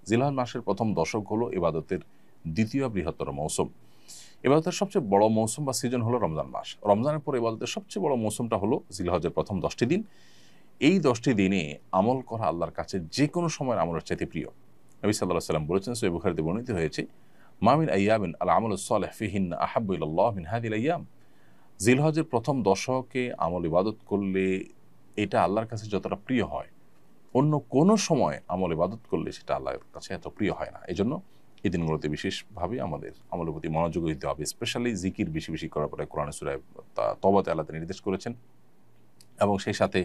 জিলহজ মাসের প্রথম দশক হলো ইবাদতের দ্বিতীয় বৃহত্তর মৌসুম। ইবাদতের সবচেয়ে বড় মৌসুম বা সিজন হলো রমজান মাস। রমজানের পর ইবাদতের সবচেয়ে বড় মৌসুমটা হলো জিলহজের প্রথম 10টি দিন। এই 10টি দিনে আমল করা আল্লাহর কাছে যে কোনো সময়ের আমলের চাইতে প্রিয়। নবী সাল্লাল্লাহু আলাইহি সাল্লাম বলেছেন, সহিহ বুখারীতে বর্ণিত হয়েছে, মা মিন আইয়ামিন আল আমালুস সালিহ ফিহিন্না আহাব্বু ইলাল্লাহ মিন হাযিহিল আইয়াম। জিলহজের প্রথম দশকে আমল ইবাদত করলে এটা আল্লাহর কাছে যতটা প্রিয় হয়, অন্য কোনো সময় আমল ইবাদত করলে সেটা আল্লাহর কাছে এত প্রিয় হয় না। এজন্য এই দিনগুলোতে বিশেষভাবে আমাদের আমলের প্রতি মনোযোগ দিতে হবে। স্পেশালি জিকির বেশি বেশি করার পরে কোরআন সূরা তওবাতে আল্লাহ নির্দেশ করেছেন, এবং সেই সাথে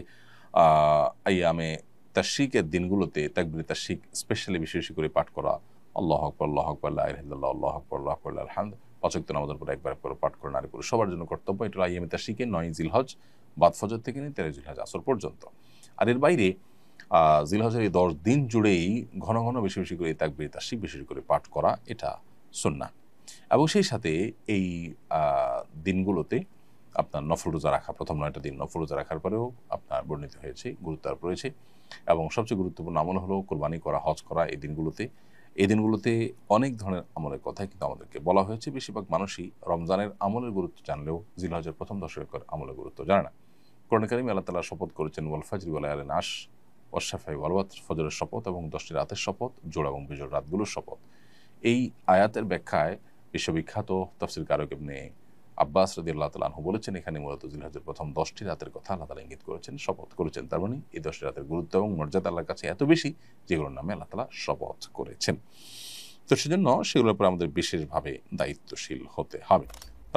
আইয়ামে তাশরিকের দিনগুলোতে তাকবীরে তাশরিক স্পেশালি বেশি বেশি করে পাঠ করা, আল্লাহু আকবার, আল্লাহু আকবার, লা ইলাহা ইল্লাল্লাহ, আল্লাহু আকবার, আল্লাহু আকবার, লিল্লাহিল হামদ। ৫ ওয়াক্ত নামাজের পরে একবার করে পাঠ করে নারী পুরুষ সবার জন্য কর্তব্য। এটা আইয়ামে তাশরিকে ৯ জিলহজ বাদ ফজর থেকে নিয়ে ১৩ জিলহজ আসর পর্যন্ত। আর এর বাইরে জিলহজের এই ১০ দিন জুড়েই ঘন ঘন বেশি বেশি করে তাকবীরে তাশরিক বেশি বেশি করে পাঠ করা, এটা সুন্নাহ। এবং সেই সাথে এই দিনগুলোতে আপনার নফল রোজা রাখা, প্রথম ৯টা দিন নফল রোজা রাখার পরেও আপনার বর্ণিত হয়েছে, গুরুত্ব আরোপ রয়েছে। এবং সবচেয়ে গুরুত্বপূর্ণ আমল হলো কোরবানি করা, হজ করা। এই দিনগুলোতে অনেক ধরনের আমলের কথাই কিন্তু আমাদেরকে বলা হয়েছে। বেশিরভাগ মানুষই রমজানের আমলের গুরুত্ব জানলেও জিলহজের প্রথম দশকের আমলের গুরুত্ব জানে না। কোরআনে কারিমে আল্লাহ তাআলা শপথ করেছেন, ওয়াল ফাজরি ওয়া লায়ালিন আশর ওয়াশ শাফা'i ওয়াল ওয়াতর, ফজরের শপথ এবং 10টি রাতের শপথ, জোড়া এবং বিজোড় রাতগুলোর শপথ। এই আয়াতের ব্যাখ্যায় বিশ্ববিখ্যাত তাফসীরকারক ইবনে আব্বাস রাদিয়াল্লাহু তাআলা আনহু বলেছেন, এখানে মূলত জিলহজের প্রথম 10টি রাতের কথা আল্লাহ তাআলা ইঙ্গিত করেছেন, শপথ করেছেন। তার মানে এই 10টি রাতের গুরুত্ব এবং মর্যাদা আল্লাহর কাছে এত বেশি, যেগুলোর নামে আল্লাহ তাআলা শপথ করেছেন। তো সেজন্য সেগুলোর উপর আমাদের বিশেষভাবে দায়িত্বশীল হতে হবে।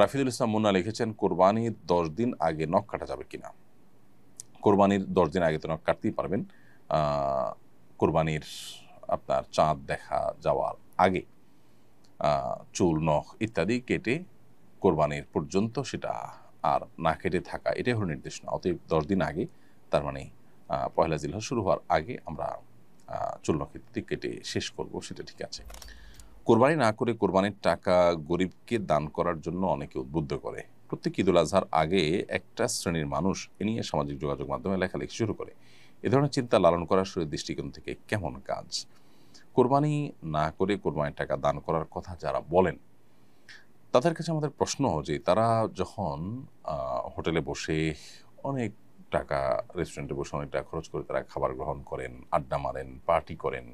রাফিদুল ইসলাম মুন্না লিখেছেন, কোরবানির 10 দিন আগে নখ কাটা যাবে কিনা? কোরবানির 10 দিন আগে তো নখ কাটতেই পারবেন। কোরবানির আপনার চাঁদ দেখা যাওয়ার আগে চুল, নখ ইত্যাদি কেটে কোরবানির পর্যন্ত সেটা আর না কেটে থাকা, এটাই হলো নির্দেশ না। অতএব 10 দিন আগে, তার মানে পয়লা জিলহজ শুরু হওয়ার আগে আমরা চুল, নখ ইত্যাদি কেটে শেষ করব, সেটা ঠিক আছে। কোরবানি না করে কোরবানির টাকা গরিবকে দান করার জন্য অনেকে উদ্বুদ্ধ করে। প্রত্যেক ঈদুল আজহার আগে একটা শ্রেণীর মানুষ এ নিয়ে সামাজিক যোগাযোগ মাধ্যমে লেখালেখি শুরু করে। এ ধরনের চিন্তা লালন করা শরীয়তের দৃষ্টিকোণ থেকে কেমন কাজ? কোরবানি না করে কোরবানির টাকা দান করার কথা যারা বলেন, তাদের কাছে আমাদের প্রশ্ন যে তারা যখন হোটেলে বসে অনেক টাকা, রেস্টুরেন্টে বসে অনেক টাকা খরচ করে তারা খাবার গ্রহণ করেন, আড্ডা মারেন, পার্টি করেন,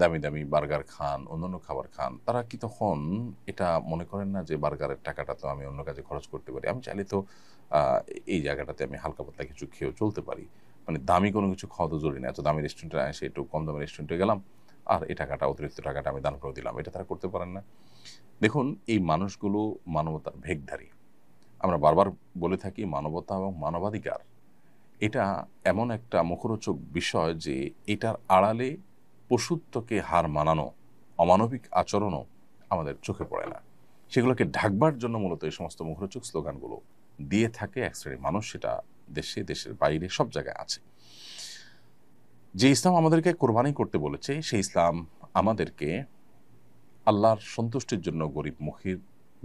দামি দামি বার্গার খান, অন্যান্য খাবার খান, তারা কি তখন এটা মনে করেন না যে বার্গারের টাকাটা তো আমি অন্য কাজে খরচ করতে পারি, আমি চাইলে তো এই জায়গাটাতে আমি হালকা পাতলা কিছু খেয়েও চলতে পারি, মানে দামি কোনো কিছু খাওয়া তো জরুরি না, এত দামি রেস্টুরেন্টে এসে একটু কম দামি রেস্টুরেন্টে গেলাম আর এই টাকাটা, অতিরিক্ত টাকাটা আমি দান করে দিলাম, এটা তারা করতে পারেন না? দেখুন, এই মানুষগুলো মানবতার ভেগধারী। আমরা বারবার বলে থাকি, মানবতা এবং মানবাধিকার এটা এমন একটা মুখরোচক বিষয় যে এটার আড়ালে পশুত্বকে হার মানানো অমানবিক আচরণও আমাদের চোখে পড়ে না। সেগুলোকে ঢাকবার জন্য মূলত এই সমস্ত মুখরোচক স্লোগানগুলো দিয়ে থাকে এক শ্রেণীর মানুষ, সেটা দেশে, দেশের বাইরে, সব জায়গায় আছে। যে ইসলাম আমাদেরকে কোরবানি করতে বলেছে, সেই ইসলাম আমাদেরকে আল্লাহর সন্তুষ্টির জন্য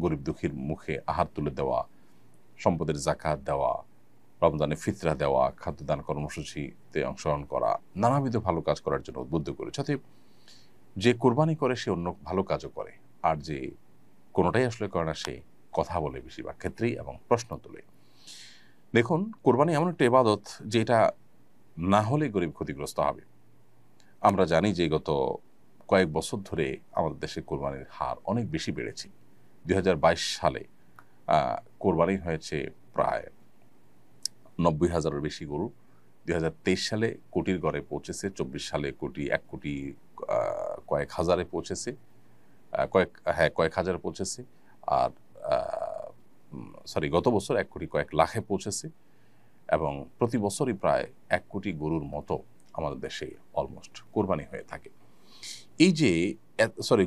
গরিব দুঃখীর মুখে আহার তুলে দেওয়া, সম্পদের জাকাত দেওয়া, রমজানে ফিতরা দেওয়া, খাদ্যদান কর্মসূচিতে অংশগ্রহণ করা, নানাবিধ ভালো কাজ করার জন্য উদ্বুদ্ধ করেছে। অতএব যে কোরবানি করে সে অন্য ভালো কাজও করে, আর যে কোনোটাই আসলে করে না সে কথা বলে বেশিরভাগ ক্ষেত্রেই এবং প্রশ্ন তোলে। দেখুন, কোরবানি এমন একটা ইবাদত যেটা না হলে গরিব ক্ষতিগ্রস্ত হবে। আমরা জানি যে গত কয়েক বছর ধরে আমাদের দেশে কোরবানির হার অনেক বেশি বেড়েছে। 2022 সালে কোরবানি হয়েছে প্রায় 90,000-এর বেশি গরু। 2023 সালে কোটির ঘরে পৌঁছেছে, 24 সালে 1 কোটি কয়েক হাজারে পৌঁছেছে, কয়েক হাজারে পৌঁছেছে। আর গত বছর 1 কোটি কয়েক লাখে পৌঁছেছে, এবং প্রতি বছরই প্রায় 1 কোটি গরুর মতো আমাদের দেশে অলমোস্ট কোরবানি হয়ে থাকে। এই যে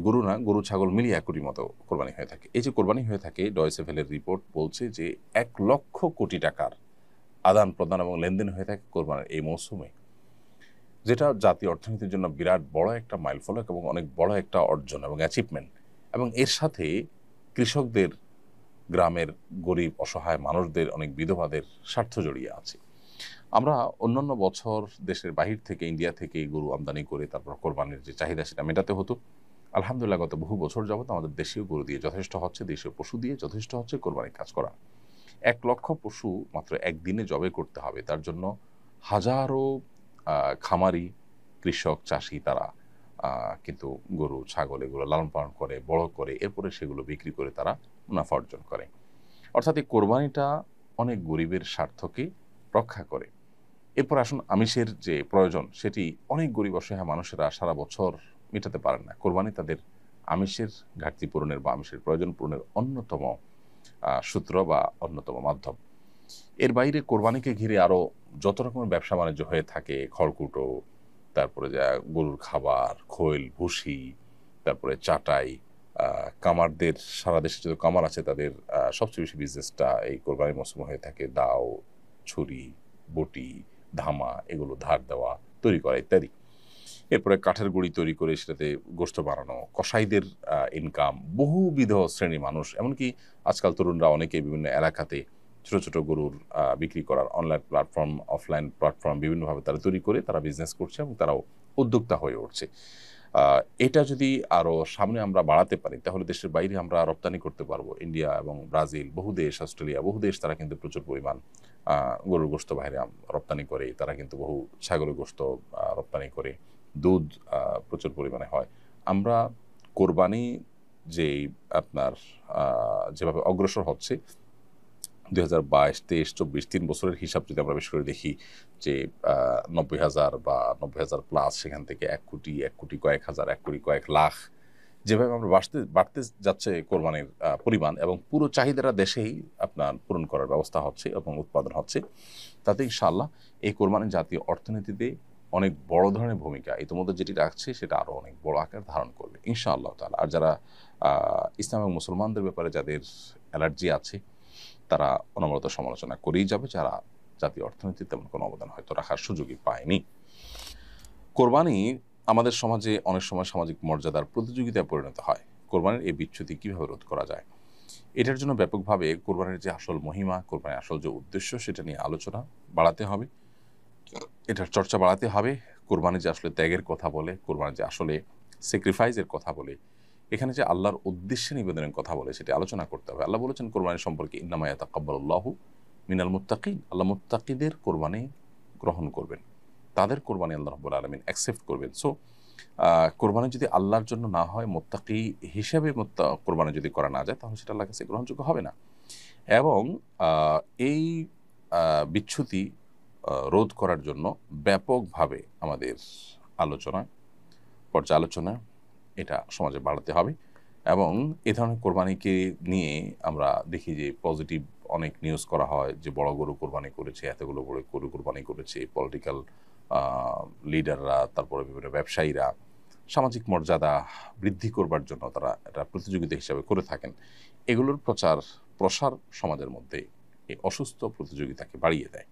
গরু না, গরু ছাগল মিলিয়ে 1 কোটির মতো কোরবানি হয়ে থাকে। এই যে কোরবানি হয়ে থাকে, ডয়েচে ভেলের রিপোর্ট বলছে যে 1 লক্ষ কোটি টাকার আদান প্রদান এবং লেনদেন হয়ে থাকে কোরবানির এই মৌসুমে, যেটা জাতীয় অর্থনীতির জন্য বিরাট বড় একটা মাইলফলক এবং অনেক বড় একটা অর্জন এবং অ্যাচিভমেন্ট। এবং এর সাথে কৃষকদের, গ্রামের গরিব অসহায় মানুষদের, অনেক বিধবাদের স্বার্থ জড়িয়ে আছে। আমরা অন্যান্য বছর দেশের বাহির থেকে ইন্ডিয়া থেকে গরু আমদানি করে তারপর কোরবানির যে চাহিদা সেটা মেটাতে হতো। আলহামদুলিল্লাহ গত বহু বছর যাবত আমাদের দেশীয় গরু দিয়ে যথেষ্ট হচ্ছে, দেশীয় পশু দিয়ে যথেষ্ট হচ্ছে কোরবানির কাজ করা। ১ লক্ষ পশু মাত্র একদিনে জবে করতে হবে। তার জন্য হাজারো খামারি, কৃষক, চাষী তারা কিন্তু গরু, ছাগল এগুলো লালন-পালন করে, বড় করে, এরপরে সেগুলো বিক্রি করে তারা মুনাফা অর্জন করে। অর্থাৎ এই কোরবানিটা অনেক গরিবের স্বার্থকে রক্ষা করে। এরপর আসুন আমিষের যে প্রয়োজন সেটি অনেক গরিব অসহায় মানুষেরা সারা বছর মেটাতে পারেন না। কোরবানি তাদের আমিষের ঘাটতি পূরণের বা আমিষের প্রয়োজন পূরণের অন্যতম সূত্র বা অন্যতম মাধ্যম। এর বাইরে কোরবানিকে ঘিরে আরো যত রকমের ব্যবসা বাণিজ্য হয়ে থাকে, খড়কুটো, তারপরে গরুর খাবার, খৈল, ভুসি, তারপরে চাটাই, কামারদের সারা দেশে যত কামার আছে তাদের সবচেয়ে বেশি বিজনেসটা এই কোরবানির মৌসুমে হয়ে থাকে। দাও, ছুরি, বটি, ধামা এগুলো ধার দেওয়া, তৈরি করা ইত্যাদি। এরপরে কাঠের গুঁড়ি তৈরি করে সেটাতে গোশত বানানো, কসাইদের ইনকাম, বহুবিধ শ্রেণীর মানুষ, এমনকি আজকাল তরুণরা অনেকে বিভিন্ন এলাকাতে ছোট ছোট গরুর বিক্রি করার অনলাইন প্ল্যাটফর্ম, অফলাইন প্ল্যাটফর্ম বিভিন্নভাবে তারা তৈরি করে তারা বিজনেস করছে এবং তারাও উদ্যোক্তা হয়ে উঠছে। এটা যদি আরও সামনে আমরা বাড়াতে পারি তাহলে দেশের বাইরে আমরা রপ্তানি করতে পারবো। ইন্ডিয়া এবং ব্রাজিল, বহু দেশ, অস্ট্রেলিয়া, বহু দেশ তারা কিন্তু প্রচুর পরিমাণ গরুর গোশত বাইরে রপ্তানি করে। তারা কিন্তু বহু ছাগলের গোশত রপ্তানি করে। দুধ প্রচুর পরিমাণে হয়। আমরা কোরবানি যেই আপনার যেভাবে অগ্রসর হচ্ছে ২০২২, ২৩, ২৪ ৩ বছরের হিসাব যদি আমরা বেশ করে দেখি যে ৯০,০০০ বা ৯০,০০০ প্লাস, সেখান থেকে ১ কোটি, ১ কোটি কয়েক হাজার, ১ কোটি কয়েক লাখ, যেভাবে আমরা বাড়তে যাচ্ছে কোরবানির পরিমাণ এবং পুরো চাহিদাটা দেশেই আপনার পূরণ করার ব্যবস্থা হচ্ছে এবং উৎপাদন হচ্ছে, তাতে ইনশাআল্লাহ এই কোরবানি জাতীয় অর্থনীতিতে অনেক বড় ধরনের ভূমিকা ইতিমধ্যে যেটি রাখছে সেটা আরও অনেক বড় আকার ধারণ করবে ইনশাআল্লাহ তাআলা। আর যারা ইসলাম এবং মুসলমানদের ব্যাপারে যাদের অ্যালার্জি আছে তারা অনবরত সমালোচনা করেই যাবে, যারা জাতীয় অর্থনীতিতে তেমন কোনো অবদান হয়তো রাখার সুযোগই পায়নি। কোরবানি আমাদের সমাজে অনেক সময় সামাজিক মর্যাদার প্রতিযোগিতায় পরিণত হয়। কোরবানির এই বিচ্যুতি কীভাবে রোধ করা যায়? এটার জন্য ব্যাপকভাবে কোরবানির যে আসল মহিমা, কোরবানির আসল যে উদ্দেশ্য সেটা নিয়ে আলোচনা বাড়াতে হবে, এটার চর্চা বাড়াতে হবে। কোরবানি যে আসলে ত্যাগের কথা বলে, কোরবানি যে আসলে স্যাক্রিফাইসের কথা বলে, এখানে যে আল্লাহর উদ্দেশ্যে নিবেদনের কথা বলে সেটি আলোচনা করতে হবে। আল্লাহ বলেছেন কোরবানি সম্পর্কে, ইন্নামা ইয়াতাকাব্বালুল্লাহু মিনাল মুত্তাকিন, আল্লাহ মুত্তাকিদের কোরবানি গ্রহণ করবেন, তাদের কোরবানি আল্লাহ রাব্বুল আলামিন অ্যাকসেপ্ট করবেন। সো কোরবানি যদি আল্লাহর জন্য না হয়, মুত্তাকি হিসেবে কোরবানি যদি করা না যায় তাহলে সেটা আল্লাহর কাছে গ্রহণযোগ্য হবে না। এবং এই বিচ্যুতি রোধ করার জন্য ব্যাপকভাবে আমাদের আলোচনা, পর্যালোচনা এটা সমাজে বাড়াতে হবে। এবং এ ধরনের কোরবানিকে নিয়ে আমরা দেখি যে পজিটিভ অনেক নিউজ করা হয় যে বড় গরু কোরবানি করেছে, এতগুলো বড় গরু কোরবানি করেছে, পলিটিক্যাল লিডাররা, তারপরে বিভিন্ন ব্যবসায়ীরা সামাজিক মর্যাদা বৃদ্ধি করবার জন্য তারা এটা প্রতিযোগিতা হিসাবে করে থাকেন। এগুলোর প্রসার সমাজের মধ্যে এই অসুস্থ প্রতিযোগিতাকে বাড়িয়ে দেয়।